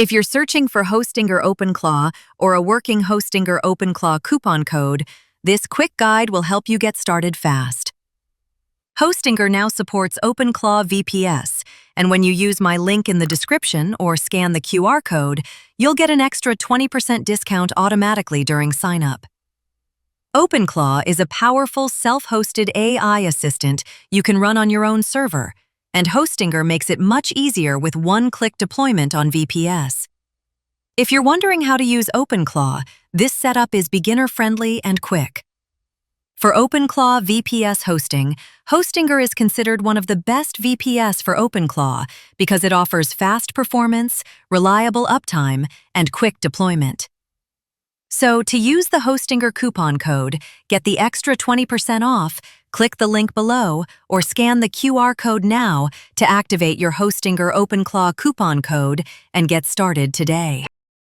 If you're searching for Hostinger OpenClaw or a working Hostinger OpenClaw coupon code, this quick guide will help you get started fast. Hostinger now supports OpenClaw VPS, and when you use my link in the description or scan the QR code, you'll get an extra 20% discount automatically during sign-up. OpenClaw is a powerful self-hosted AI assistant you can run on your own server, and Hostinger makes it much easier with one-click deployment on VPS. If you're wondering how to use OpenClaw, this setup is beginner-friendly and quick. For OpenClaw VPS hosting, Hostinger is considered one of the best VPS for OpenClaw because it offers fast performance, reliable uptime, and quick deployment. So, to use the Hostinger coupon code, get the extra 20% off, click the link below, or scan the QR code now to activate your Hostinger OpenClaw coupon code and get started today.